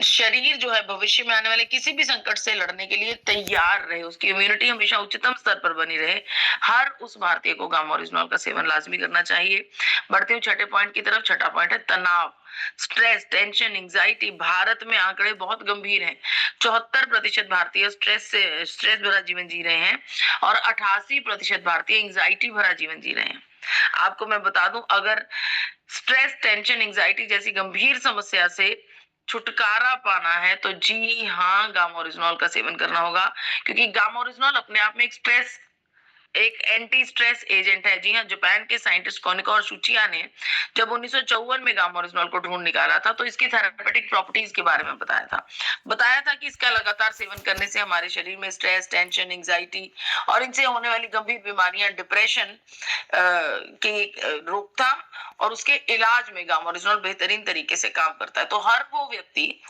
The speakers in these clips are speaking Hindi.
शरीर जो है भविष्य में आने वाले किसी भी संकट से लड़ने के लिए तैयार रहे, उसकी इम्यूनिटी हमेशा उच्चतम स्तर पर बनी रहे, हर उस भारतीय को गामा ओरिजिनॉल का सेवन लाजमी करना चाहिए। बढ़ते हुए छठे पॉइंट की तरफ। छठा पॉइंट है तनाव, स्ट्रेस, टेंशन, एंजाइटी। भारत में आंकड़े बहुत गंभीर हैं। 74% भारतीय स्ट्रेस भरा जीवन जी रहे हैं और 88% भारतीय एंजाइटी भरा जीवन जी रहे हैं। आपको मैं बता दूं, अगर स्ट्रेस, टेंशन, एंजाइटी जैसी गंभीर समस्या से छुटकारा पाना है तो जी हाँ, गामा ओरिजिनॉल का सेवन करना होगा, क्योंकि गामा ओरिजिनॉल अपने आप में एक एंटी स्ट्रेस एजेंट है। जी हाँ, जापान के साइंटिस्ट कोनिका और शुचिया ने जब 1954 में गामा ओरिजिनॉल को ढूंढ निकाला था तो इसकी थेरापेटिक प्रॉपर्टीज के बारे में बताया था कि इसका लगातार सेवन करने से हमारे शरीर में स्ट्रेस, टेंशन, एंजाइटी और इनसे होने वाली गंभीर बीमारियां, डिप्रेशन की रोकथाम और उसके इलाज में गामा ओरिजिनॉल बेहतरीन तरीके से काम करता है। तो हर वो व्यक्ति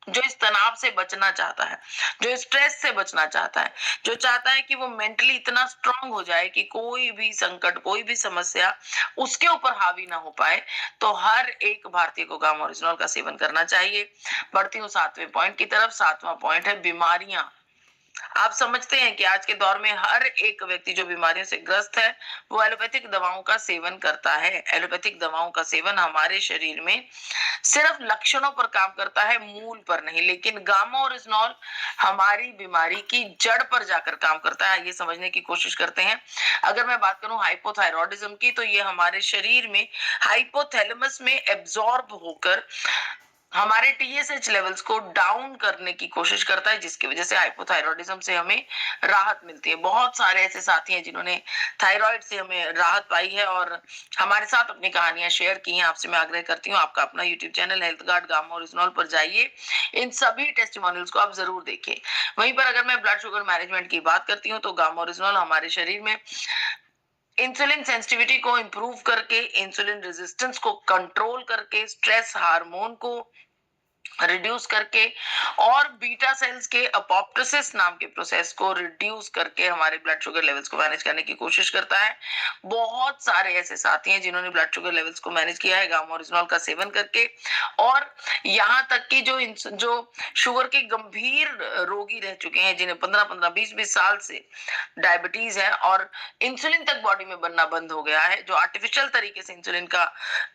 जो इस तनाव से बचना चाहता है, जो स्ट्रेस से बचना चाहता है, जो चाहता है कि वो मेंटली इतना स्ट्रांग हो जाए कि कोई भी संकट, कोई भी समस्या उसके ऊपर हावी ना हो पाए, तो हर एक भारतीय को गामा ओरिजिनॉल का सेवन करना चाहिए। बढ़ती हूँ सातवें पॉइंट की तरफ। सातवां पॉइंट है बीमारियां। आप समझते हैं कि आज के दौर में हर एक व्यक्ति जो बीमारियों से ग्रस्त है वो एलोपैथिक दवाओं का सेवन करता है। एलोपैथिक दवाओं का सेवन हमारे शरीर में सिर्फ लक्षणों पर काम करता है, मूल पर नहीं। लेकिन गामा ओरिजिनॉल हमारी बीमारी की जड़ पर जाकर काम करता है। ये समझने की कोशिश करते हैं। अगर मैं बात करूं हाइपोथायरॉयडिज्म की, तो ये हमारे शरीर में हाइपोथैलेमस में एब्जॉर्ब होकर हमारे टीएसएच लेवल्स को डाउन करने की कोशिश करता है, जिसकी वजह से हाइपोथायरॉयडिज्म से हमें राहत मिलती है। बहुत सारे ऐसे साथी हैं जिन्होंने थायराइड से हमें राहत पाई है और हमारे साथ अपनी कहानियां शेयर की हैं। आपसे मैं आग्रह करती हूँ, आपका अपना YouTube channel health guard gamma oryzanol पर जाइए, इन सभी टेस्टिमोनियल्स को आप जरूर देखें। वहीं पर अगर मैं ब्लड शुगर मैनेजमेंट की बात करती हूँ तो गामा ओरिजिनॉल हमारे शरीर में इंसुलिन सेंसिटिविटी को इंप्रूव करके, इंसुलिन रेजिस्टेंस को कंट्रोल करके, स्ट्रेस हार्मोन को रिड्यूस करके और बीटा सेल्स के अपोप्टोसिस नाम के प्रोसेस को रिड्यूस करके हमारे ब्लड शुगर लेवल्स को मैनेज करने की कोशिश करता है। बहुत सारे ऐसे साथी हैं जिन्होंने ब्लड शुगर लेवल्स को मैनेज किया है गामा ओरिजिनॉल का सेवन करके, और यहाँ तक कि जो शुगर के गंभीर रोगी रह चुके हैं, जिन्हें 15-15, 20-20 साल से डायबिटीज है और इंसुलिन तक बॉडी में बनना बंद हो गया है, जो आर्टिफिशियल तरीके से इंसुलिन का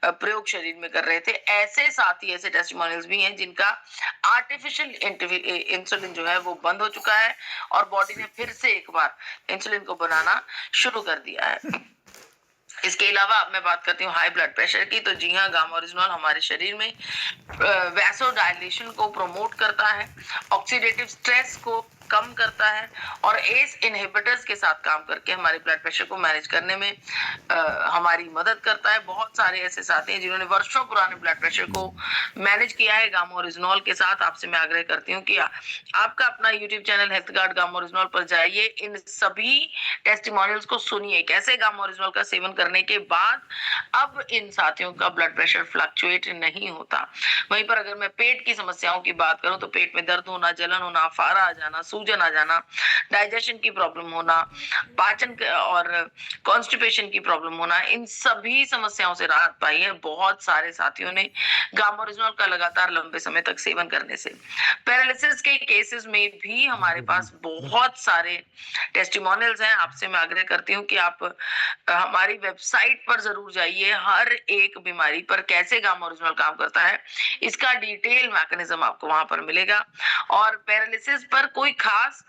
प्रयोग शरीर में कर रहे थे, ऐसे साथी, ऐसे टेस्टिमोनियल्स भी हैं जिनका आर्टिफिशियल इंसुलिन जो है वो बंद हो चुका है और बॉडी ने फिर से एक बार इंसुलिन को बनाना शुरू कर दिया है। इसके अलावा अब मैं बात करती हूँ हाई ब्लड प्रेशर की, तो जी हाँ, गामा ओरिजिनॉल हमारे शरीर में वैसोडायलेशन को प्रमोट करता है, ऑक्सीडेटिव स्ट्रेस को कम करता है और एस इनहिबिटर्स के साथ काम करके हमारे ब्लड प्रेशर को मैनेज करने में हमारी मदद करता है। बहुत सारे ऐसे साथी हैं जिन्होंने वर्षों पुराने ब्लड प्रेशर को मैनेज किया है गामा ओरिजिनॉल के साथ। आपसे मैं आग्रह करती हूँ कि आपका अपना YouTube channel health guard gamma oryzanol पर जाइए, इन सभी टेस्टिमोनियल्स को सुनिए, कैसे गामा ओरिजिनॉल का सेवन करने के बाद अब इन साथियों का ब्लड प्रेशर फ्लक्चुएट नहीं होता। वहीं पर अगर मैं पेट की समस्याओं की बात करूं तो पेट में दर्द होना, जलन होना, फारा आ जाना, सूजन आ जाना, डाइजेशन की प्रॉब्लम होना, पाचन और कॉन्स्टिपेशन की प्रॉब्लम होना, इन सभी समस्याओं से राहत पाई है बहुत सारे साथियों ने गामा ओरिजिनॉल का लगातार लंबे समय तक सेवन करने से। पैरालिसिस के केसेस में भी हमारे पास बहुत सारे टेस्टिमोनियल्स हैं। आपसे मैं आग्रह करती हूँ कि आप हमारी वेबसाइट पर जरूर जाइए। हर एक बीमारी पर कैसे गामा ओरिजिनॉल काम करता है इसका डिटेल मैकेनिज्म आपको वहां पर मिलेगा। और पैरालिसिस पर कोई खास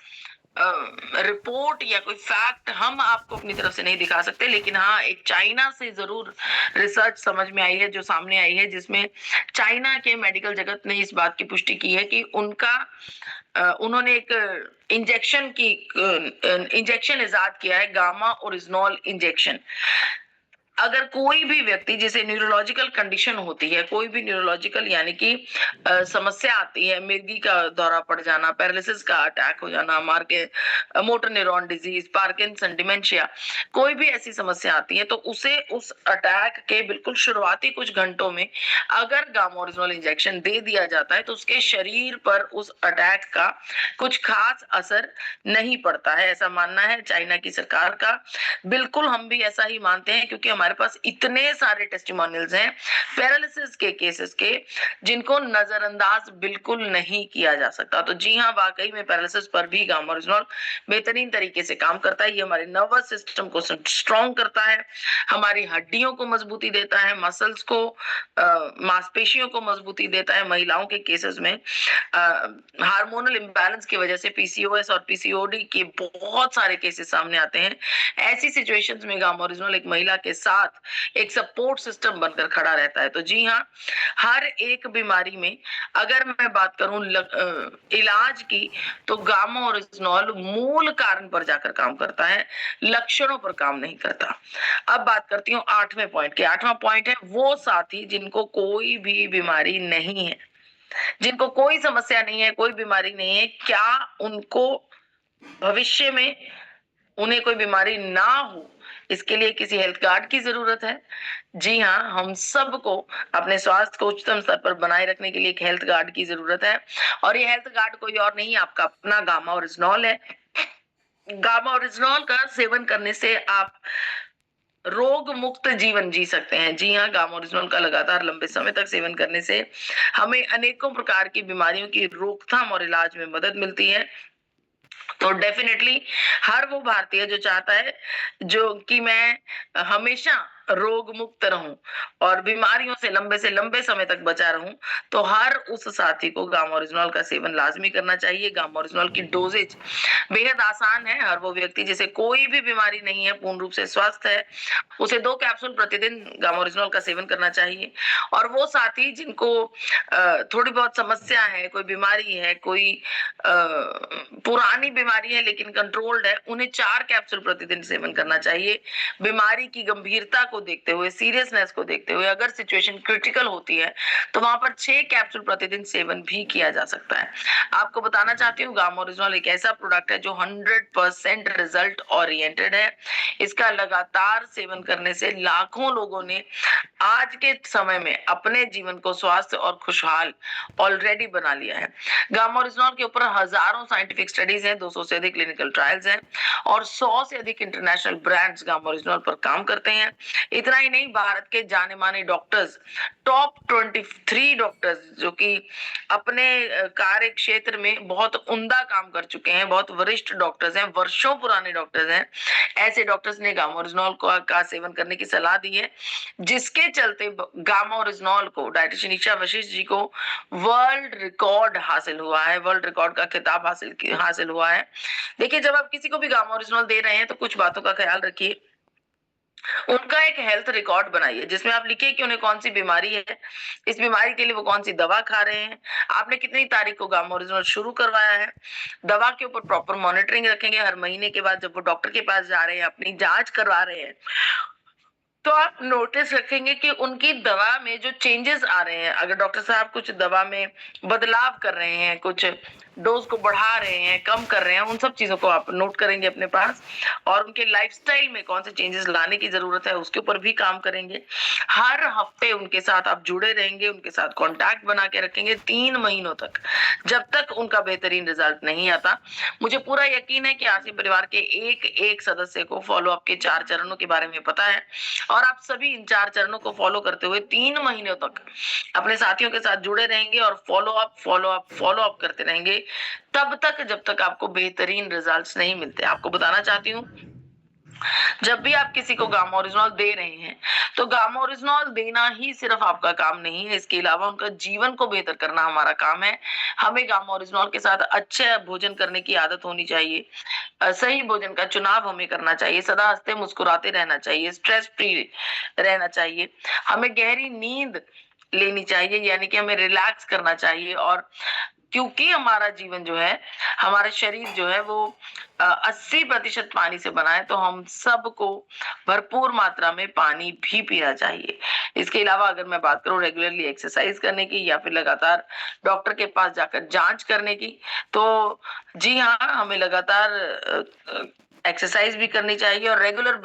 रिपोर्ट या कोई फैक्ट हम आपको अपनी तरफ से नहीं दिखा सकते, लेकिन हाँ, एक चाइना से जरूर रिसर्च समझ में आई है, जो सामने आई है, जिसमें चाइना के मेडिकल जगत ने इस बात की पुष्टि की है कि उन्होंने एक इंजेक्शन इजाद किया है, गामा ओरिजिनॉल इंजेक्शन। अगर कोई भी व्यक्ति जिसे न्यूरोलॉजिकल कंडीशन होती है, कोई भी न्यूरोलॉजिकल यानी कि समस्या आती है, मिर्गी का दौरा पड़ जाना, पैरालिसिस का अटैक हो जाना, motor neuron disease, Parkinson, dementia, कोई भी ऐसी समस्या आती है, तो उसे उस अटैक के बिल्कुल शुरुआती कुछ घंटों में अगर गामा ओरिजिनॉल इंजेक्शन दे दिया जाता है तो उसके शरीर पर उस अटैक का कुछ खास असर नहीं पड़ता है, ऐसा मानना है चाइना की सरकार का। बिल्कुल हम भी ऐसा ही मानते हैं, क्योंकि हमारे हमारे पास इतने सारे टेस्टिमोनियल्स हैं पैरालिसिस के केसेस के जिनको नजरअंदाज बिल्कुल नहीं किया जा सकता। तो जी हाँ, वाकई में पैरालिसिस पर भी गामा ओरिजिनॉल बेहतरीन तरीके से काम करता है। ये हमारे नर्वस सिस्टम को स्ट्रॉन्ग करता है, हमारी हड्डियों को मजबूती देता है, मसल्स को मांसपेशियों को मजबूती देता है। महिलाओं के केसेस में हार्मोनल इम्बैलेंस की वजह से पीसीओएस और पीसीओडी के बहुत सारे केसेस सामने आते हैं। ऐसी सिचुएशंस में गामा ओरिजिनॉल एक महिला के साथ एक सपोर्ट सिस्टम बनकर खड़ा रहता है। तो जी हाँ, हर एक बीमारी में अगर मैं बात करूं इलाज की, तो गामा ओरिजिनॉल मूल कारण पर जाकर काम करता है, लक्षणों पर काम नहीं करता। अब बात करती हूँ 8वें पॉइंट के। 8वां पॉइंट है वो साथी जिनको कोई भी बीमारी नहीं है, जिनको कोई समस्या नहीं है, कोई बीमारी नहीं है, क्या उनको भविष्य में उन्हें कोई बीमारी ना हो इसके लिए किसी हेल्थ कार्ड की जरूरत है? जी हाँ, हम सबको अपने स्वास्थ्य को उच्चतम स्तर पर बनाए रखने के लिए एक हेल्थ कार्ड की जरूरत है, और ये हेल्थ कार्ड कोई और नहीं, आपका अपना गामा ओरिजिनॉल है। गामा ओरिजिनॉल का सेवन करने से आप रोग मुक्त जीवन जी सकते हैं। जी हाँ, गामा ओरिजिनॉल का लगातार लंबे समय तक सेवन करने से हमें अनेकों प्रकार की बीमारियों की रोकथाम और इलाज में मदद मिलती है। तो डेफिनेटली हर वो भारतीय जो चाहता है जो कि मैं हमेशा रोग मुक्त रहूं और बीमारियों से लंबे समय तक बचा रहूं, तो हर उस साथी को गामा ओरिजिनॉल का सेवन लाजमी करना चाहिए। गामा ओरिजिनॉल की डोजेज बेहद आसान है। हर वो व्यक्ति जिसे कोई भी बीमारी नहीं है, पूर्ण रूप से स्वस्थ है, उसे 2 कैप्सूल प्रतिदिन गामा ओरिजिनॉल का सेवन करना चाहिए। और वो साथी जिनको थोड़ी बहुत समस्या है, कोई बीमारी है, कोई पुरानी बीमारी है लेकिन कंट्रोल्ड है, उन्हें 4 कैप्सूल प्रतिदिन सेवन करना चाहिए। बीमारी की गंभीरता को देखते हुए, सीरियसनेस को देखते हुए अगर सिचुएशन क्रिटिकल होती है तो वहां पर 6 कैप्सूल प्रतिदिन सेवन भी किया जा सकता है। आपको बताना चाहती हूँ, गामा ओरिजिनॉल एक ऐसा प्रोडक्ट है जो 100% रिजल्ट ओरिएंटेड है। इसका लगातार सेवन करने से लाखों लोगों ने आज के समय में अपने जीवन को स्वस्थ और खुशहाल ऑलरेडी बना लिया है। गामा ओरिजिनॉल के ऊपर हजारों साइंटिफिक स्टडीज हैं, 200 से अधिक क्लिनिकल ट्रायल्स हैं और 100 से अधिक इंटरनेशनल ब्रांड्स गामा ओरिजिनॉल पर काम करते हैं। इतना ही नहीं, भारत के जाने माने डॉक्टर्स, टॉप 23 डॉक्टर्स जो कि अपने कार्य क्षेत्र में बहुत उम्दा काम कर चुके हैं, बहुत वरिष्ठ डॉक्टर्स हैं, वर्षों पुराने डॉक्टर्स हैं, ऐसे डॉक्टर्स ने गामा ओरिजिनॉल का सेवन करने की सलाह दी है, जिसके चलते गामा ओरिजिनॉल को डायटिशियन ईशा वशिष्ठ जी को वर्ल्ड रिकॉर्ड हासिल हुआ है, वर्ल्ड रिकॉर्ड का खिताब हासिल हुआ है। देखिए, जब आप किसी को भी गामा ओरिजिनॉल दे रहे हैं तो कुछ बातों का ख्याल रखिए। उनका एक हेल्थ रिकॉर्ड बनाइए जिसमें आप लिखिए कि उन्हें कौन सी बीमारी है, इस बीमारी के लिए वो कौन सी दवा खा रहे हैं, आपने कितनी तारीख को गामा ओरिजिनॉल शुरू करवाया है। दवा के ऊपर प्रॉपर मॉनिटरिंग रखेंगे। हर महीने के बाद जब वो डॉक्टर के पास जा रहे हैं, अपनी जांच करवा रहे हैं, तो आप नोटिस रखेंगे कि उनकी दवा में जो चेंजेस आ रहे हैं, अगर डॉक्टर साहब कुछ दवा में बदलाव कर रहे हैं, कुछ डोज को बढ़ा रहे हैं, कम कर रहे हैं, उन सब चीजों को आप नोट करेंगे अपने पास, और उनके लाइफस्टाइल में कौन से चेंजेस लाने की जरूरत है उसके ऊपर भी काम करेंगे। हर हफ्ते उनके साथ आप जुड़े रहेंगे, उनके साथ कांटेक्ट बना के रखेंगे 3 महीनों तक, जब तक उनका बेहतरीन रिजल्ट नहीं आता। मुझे पूरा यकीन है कि आरसी परिवार के एक एक सदस्य को फॉलो अप के 4 चरणों के बारे में पता है, और आप सभी इन 4 चरणों को फॉलो करते हुए 3 महीनों तक अपने साथियों के साथ जुड़े रहेंगे और फॉलो अप करते रहेंगे, तब तक जब तक आपको बेहतरीन रिजल्ट्स नहीं मिलते। आपको बताना चाहती हूँ, जब भी आप किसी को गामा ओरिजिनॉल दे रहे हैं तो गामा ओरिजिनॉल देना ही सिर्फ आपका काम नहीं है, इसके अलावा उनका जीवन को बेहतर करना हमारा काम है। हमें गामा ओरिजिनॉल के साथ अच्छे भोजन करने की आदत होनी चाहिए, सही भोजन का चुनाव हमें करना चाहिए, सदा हंसते मुस्कुराते रहना चाहिए, स्ट्रेस फ्री रहना चाहिए, हमें गहरी नींद लेनी चाहिए, यानी कि हमें रिलैक्स करना चाहिए। और क्योंकि हमारा जीवन जो है, हमारा शरीर जो है वो 80% पानी से बना है, तो हम सबको भरपूर मात्रा में पानी भी पीना चाहिए। इसके अलावा अगर मैं बात करूं रेगुलरली एक्सरसाइज करने की या फिर लगातार डॉक्टर के पास जाकर जांच करने की, तो जी हाँ, हमें लगातार एक्सरसाइज भी करनी चाहिए और रेगुलर